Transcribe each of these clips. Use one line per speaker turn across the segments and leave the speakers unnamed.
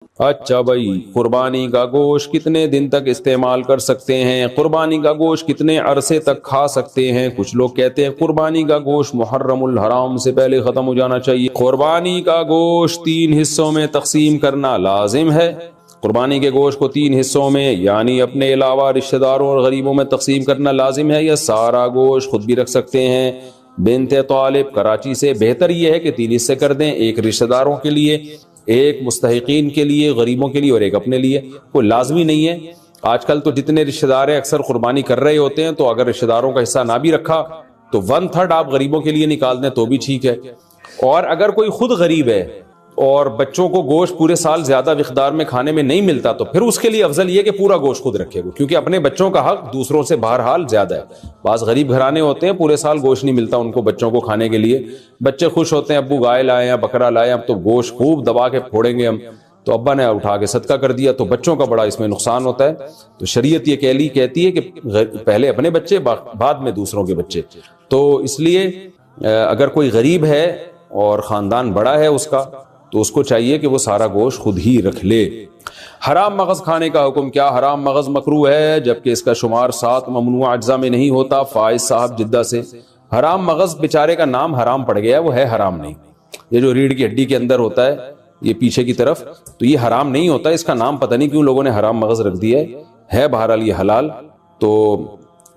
اچھا بھائی، قربانی کا گوشت کتنے دن تک استعمال کر سکتے ہیں؟ قربانی کا گوشت کتنے عرصے تک کھا سکتے ہیں؟ کچھ لوگ کہتے ہیں قربانی کا گوشت محرم الحرام سے پہلے ختم ہو جانا چاہیے۔ قربانی کا گوشت 3 حصوں میں تقسیم کرنا لازم ہے۔ قربانی کے گوشت کو 3 حصوں میں یعنی اپنے علاوہ رشتہ داروں اور غریبوں میں تقسیم کرنا لازم ہے، یا سارا گوشت خود بھی رکھ سکتے ہیں؟ بنت طالب کراچی سے، بہتر یہ ہے کہ 3 حصے کر دیں، ایک رشتہ داروں کے لیے، ایک مستحقین کے لیے، غریبوں کے لیے، اور ایک اپنے لیے۔ کوئی لازمی نہیں ہے۔ آج کل تو جتنے رشتہ دار ہیں اکثر قربانی کر رہے ہوتے ہیں، تو اگر رشتہ داروں کا حصہ نہ بھی رکھا تو 1/3 آپ غریبوں کے لیے نکال دیں تو بھی ٹھیک ہے۔ اور اگر کوئی خود غریب ہے اور بچوں کو گوشت پورے سال زیادہ مقدار میں کھانے میں نہیں ملتا، تو پھر اس کے لیے افضل یہ کہ پورا گوشت خود رکھے گا، کیونکہ اپنے بچوں کا حق دوسروں سے بہرحال زیادہ ہے۔ بعض غریب گھرانے ہوتے ہیں پورے سال گوشت نہیں ملتا ان کو بچوں کو کھانے کے لیے، بچے خوش ہوتے ہیں ابو گائے لائے ہیں، بکرا لائے ہیں، اب تو گوشت خوب دبا کے پھوڑیں گے ہم، تو ابا نے اٹھا کے صدقہ کر دیا، تو بچوں کا بڑا اس میں نقصان ہوتا ہے۔ تو شریعت یہ کہتی ہے کہ پہلے اپنے بچے بعد میں دوسروں کے بچے۔ تو اس لیے اگر کوئی غریب ہے اور خاندان بڑا ہے اس کا، تو اس کو چاہیے کہ وہ سارا گوشت خود ہی رکھ لے۔ حرام مغز کھانے کا حکم کیا؟ حرام مغز مکروہ ہے جبکہ اس کا شمار 7 ممنوع اجزاء میں نہیں ہوتا۔ فائز صاحب جدہ سے۔ حرام مغز بیچارے کا نام حرام پڑ گیا ہے، وہ ہے حرام نہیں۔ یہ جو ریڑھ کی ہڈی کے اندر ہوتا ہے یہ پیچھے کی طرف، تو یہ حرام نہیں ہوتا، اس کا نام پتہ نہیں کیوں لوگوں نے حرام مغز رکھ دیا ہے بہرحال یہ حلال۔ تو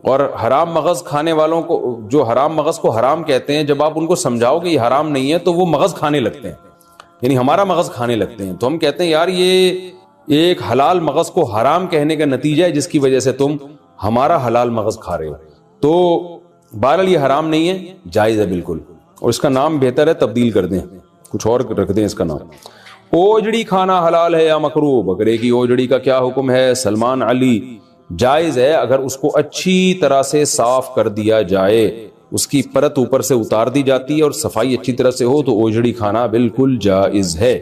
اور حرام مغز کھانے والوں کو، جو حرام مغز کو حرام کہتے ہیں، جب آپ ان کو سمجھاؤ کہ یہ حرام نہیں ہے تو وہ مغز کھانے لگتے ہیں، یعنی ہمارا مغز کھانے لگتے ہیں۔ تو ہم کہتے ہیں یار یہ ایک حلال مغز کو حرام کہنے کا نتیجہ ہے جس کی وجہ سے تم ہمارا حلال مغز کھا رہے ہو۔ تو بہرحال یہ حرام نہیں ہے، جائز ہے بالکل، اور اس کا نام بہتر ہے تبدیل کر دیں، کچھ اور رکھ دیں اس کا نام۔ اوجڑی کھانا حلال ہے یا مکروہ؟ بکرے کی اوجڑی کا کیا حکم ہے؟ سلمان علی، جائز ہے اگر اس کو اچھی طرح سے صاف کر دیا جائے، اس کی پرت اوپر سے اتار دی جاتی ہے اور صفائی اچھی طرح سے ہو، تو اوجڑی کھانا بالکل جائز ہے،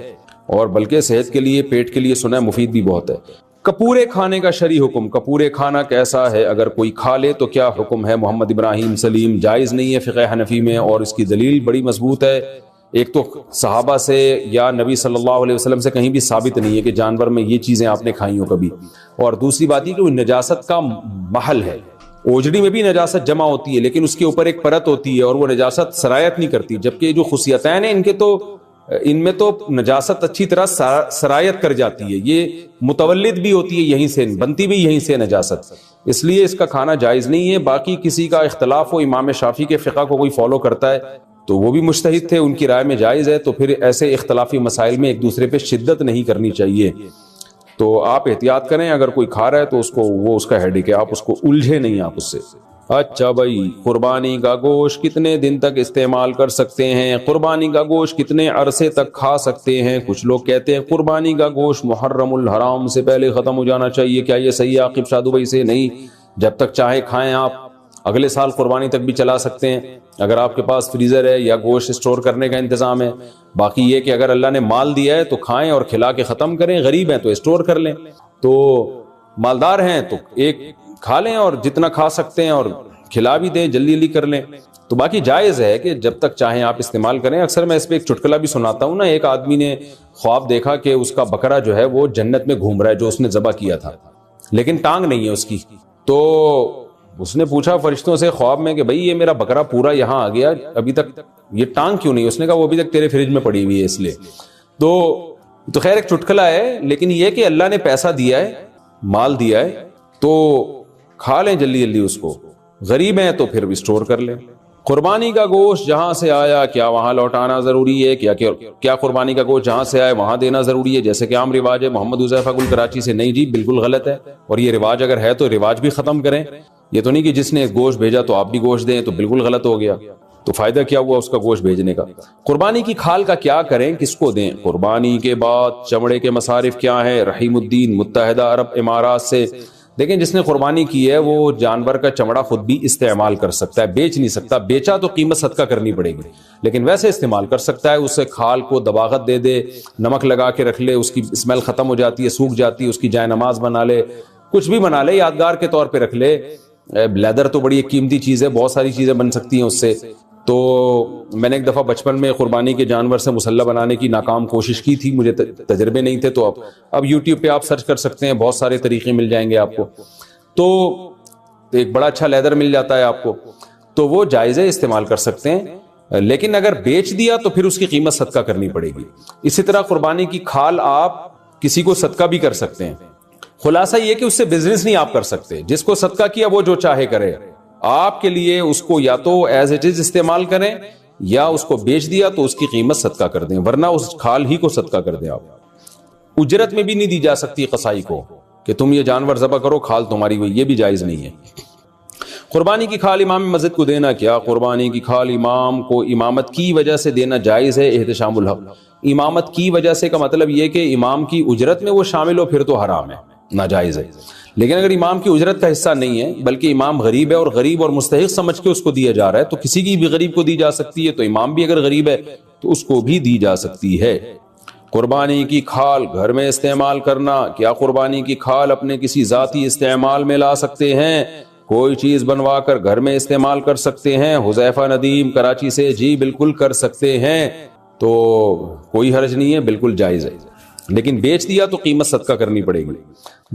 اور بلکہ صحت کے لیے، پیٹ کے لیے سنا ہے مفید بھی بہت ہے۔ کپورے کھانے کا شرعی حکم، کپورے کھانا کیسا ہے؟ اگر کوئی کھا لے تو کیا حکم ہے؟ محمد ابراہیم سلیم، جائز نہیں ہے فقہ حنفی میں، اور اس کی دلیل بڑی مضبوط ہے۔ ایک تو صحابہ سے یا نبی صلی اللہ علیہ وسلم سے کہیں بھی ثابت نہیں ہے کہ جانور میں یہ چیزیں آپ نے کھائی ہوں کبھی، اور دوسری بات یہ کہ وہ نجاست کا محل ہے۔ اوجڑی میں بھی نجاست جمع ہوتی ہے لیکن اس کے اوپر ایک پرت ہوتی ہے اور وہ نجاست سرایت نہیں کرتی، جبکہ یہ جو خصیتین ہیں ان میں تو نجاست اچھی طرح سرایت کر جاتی ہے، یہ متولد بھی ہوتی ہے یہیں سے، بنتی بھی یہیں سے نجاست، اس لیے اس کا کھانا جائز نہیں ہے۔ باقی کسی کا اختلاف ہو، امام شافعی کے فقہ کو کوئی فالو کرتا ہے تو وہ بھی مجتہد تھے، ان کی رائے میں جائز ہے، تو پھر ایسے اختلافی مسائل میں ایک دوسرے پہ شدت نہیں کرنی چاہیے۔ تو آپ احتیاط کریں، اگر کوئی کھا رہا ہے تو اس کا ہیڈک ہے، آپ اس کو الجھے نہیں آپ اس سے۔ اچھا بھائی، قربانی کا گوشت کتنے دن تک استعمال کر سکتے ہیں؟ قربانی کا گوشت کتنے عرصے تک کھا سکتے ہیں؟ کچھ لوگ کہتے ہیں قربانی کا گوشت محرم الحرام سے پہلے ختم ہو جانا چاہیے، کیا یہ صحیح ہے؟ عاقب شاہ دبئی سے، نہیں، جب تک چاہے کھائیں، آپ اگلے سال قربانی تک بھی چلا سکتے ہیں اگر آپ کے پاس فریزر ہے یا گوشت اسٹور کرنے کا انتظام ہے۔ باقی یہ کہ اگر اللہ نے مال دیا ہے تو کھائیں اور کھلا کے ختم کریں، غریب ہیں تو اسٹور کر لیں، تو مالدار ہیں تو ایک کھا لیں اور جتنا کھا سکتے ہیں اور کھلا بھی دیں، جلدی جلدی کر لیں۔ تو باقی جائز ہے کہ جب تک چاہیں آپ استعمال کریں۔ اکثر میں اس پہ ایک چٹکلا بھی سناتا ہوں نا، ایک آدمی نے خواب دیکھا کہ اس کا بکرا جو ہے وہ جنت میں گھوم رہا ہے جو اس نے ذبح کیا تھا، لیکن ٹانگ نہیں ہے اس کی۔ تو اس نے پوچھا فرشتوں سے خواب میں کہ بھئی یہ میرا بکرا پورا یہاں آ گیا، ابھی تک یہ ٹانگ کیوں نہیں؟ اس نے کہا وہ ابھی تک تیرے فریج میں پڑی ہوئی ہے اس لیے۔ تو خیر ایک چٹکلا ہے، لیکن یہ کہ اللہ نے پیسہ دیا ہے، مال دیا ہے، تو کھا لیں جلدی جلدی اس کو، غریب ہیں تو پھر بھی اسٹور کر لیں۔ قربانی کا گوشت جہاں سے آیا کیا وہاں لوٹانا ضروری ہے؟ کیا قربانی کا گوشت جہاں سے آئے وہاں دینا ضروری ہے جیسے کہ عام رواج ہے؟ محمد حذیفہ گل کراچی سے، نہیں جی بالکل غلط ہے، اور یہ رواج اگر ہے تو رواج بھی ختم کریں۔ یہ تو نہیں کہ جس نے گوشت بھیجا تو آپ بھی گوشت دیں، تو بالکل غلط ہو گیا، تو فائدہ کیا ہوا اس کا گوشت بھیجنے کا؟ قربانی کی کھال کا کیا کریں، کس کو دیں؟ قربانی کے بعد چمڑے کے مصارف کیا ہیں؟ رحیم الدین متحدہ عرب امارات سے۔ دیکھیں جس نے قربانی کی ہے وہ جانور کا چمڑا خود بھی استعمال کر سکتا ہے، بیچ نہیں سکتا، بیچا تو قیمت صدقہ کرنی پڑے گی، لیکن ویسے استعمال کر سکتا ہے۔ اسے کھال کو دباغت دے دے، نمک لگا کے رکھ لے، اس کی اسمیل ختم ہو جاتی ہے، سوکھ جاتی ہے، اس کی جائے نماز بنا لے، کچھ بھی بنا لے، یادگار کے طور پہ رکھ لے۔ لیدر تو بڑی ایک قیمتی چیز ہے، بہت ساری چیزیں بن سکتی ہیں اس سے، تو میں نے ایک دفعہ بچپن میں قربانی کے جانور سے مسلح بنانے کی ناکام کوشش کی تھی, مجھے تجربے نہیں تھے. تو اب یوٹیوب پہ آپ سرچ کر سکتے ہیں, بہت سارے طریقے مل جائیں گے آپ کو. تو ایک بڑا اچھا لیدر مل جاتا ہے آپ کو, تو وہ جائزے استعمال کر سکتے ہیں. لیکن اگر بیچ دیا تو پھر اس کی قیمت صدقہ کرنی پڑے گی. اسی طرح قربانی کی کھال آپ کسی کو صدقہ بھی کر سکتے ہیں. خلاصہ یہ کہ اس سے بزنس نہیں آپ کر سکتے. جس کو صدقہ کیا وہ جو چاہے کرے. آپ کے لیے اس کو یا تو ایز اٹ از استعمال کریں, یا اس کو بیچ دیا تو اس کی قیمت صدقہ کر دیں, ورنہ اس کھال ہی کو صدقہ کر دیں. آپ اجرت میں بھی نہیں دی جا سکتی قصائی کو کہ تم یہ جانور ذبح کرو, کھال تمہاری ہوئی, یہ بھی جائز نہیں ہے. قربانی کی کھال امام مسجد کو دینا کیا؟ قربانی کی کھال امام کو امامت کی وجہ سے دینا جائز ہے. احتشام الحق, امامت کی وجہ سے کا مطلب یہ کہ امام کی اجرت میں وہ شامل ہو پھر تو حرام ہے, ناجائز ہے. لیکن اگر امام کی اجرت کا حصہ نہیں ہے بلکہ امام غریب ہے اور غریب اور مستحق سمجھ کے اس کو دیا جا رہا ہے, تو کسی کی بھی غریب کو دی جا سکتی ہے. تو امام بھی اگر غریب ہے تو اس کو بھی دی جا سکتی ہے. قربانی کی کھال گھر میں استعمال کرنا, کیا قربانی کی کھال اپنے کسی ذاتی استعمال میں لا سکتے ہیں؟ کوئی چیز بنوا کر گھر میں استعمال کر سکتے ہیں. حذیفہ ندیم کراچی سے, جی بالکل کر سکتے ہیں, تو کوئی حرج نہیں ہے, بالکل جائز ہے. لیکن بیچ دیا تو قیمت صدقہ کرنی پڑے گی.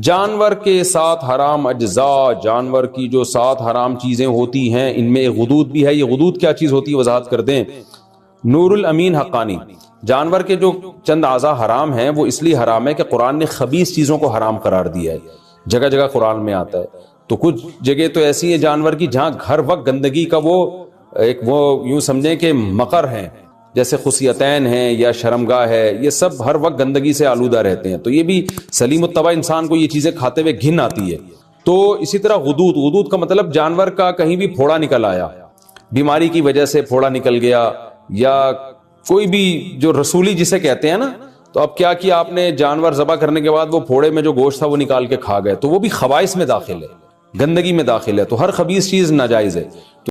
جانور کے ساتھ حرام اجزاء, جانور کی جو 7 حرام چیزیں ہوتی ہیں ان میں ایک غدود بھی ہے. یہ غدود کیا چیز ہوتی ہے وضاحت کر دیں. نور الامین حقانی, جانور کے جو چند اعضاء حرام ہیں وہ اس لیے حرام ہے کہ قرآن نے خبیث چیزوں کو حرام قرار دیا ہے. جگہ جگہ قرآن میں آتا ہے. تو کچھ جگہ تو ایسی ہیں جانور کی جہاں ہر وقت گندگی کا وہ یوں سمجھیں کہ مقر ہیں, جیسے خصیتین ہیں یا شرمگاہ ہے, یہ سب ہر وقت گندگی سے آلودہ رہتے ہیں. تو یہ بھی سلیم الطبع انسان کو یہ چیزیں کھاتے ہوئے گھن آتی ہے. تو اسی طرح غدود, غدود کا مطلب جانور کا کہیں بھی پھوڑا نکل آیا, بیماری کی وجہ سے پھوڑا نکل گیا, یا کوئی بھی جو رسولی جسے کہتے ہیں نا. تو اب کیا آپ نے جانور ذبح کرنے کے بعد وہ پھوڑے میں جو گوشت تھا وہ نکال کے کھا گئے, تو وہ بھی خبائث میں داخل ہے, گندگی میں داخل ہے. تو ہر خبیث چیز ناجائز ہے.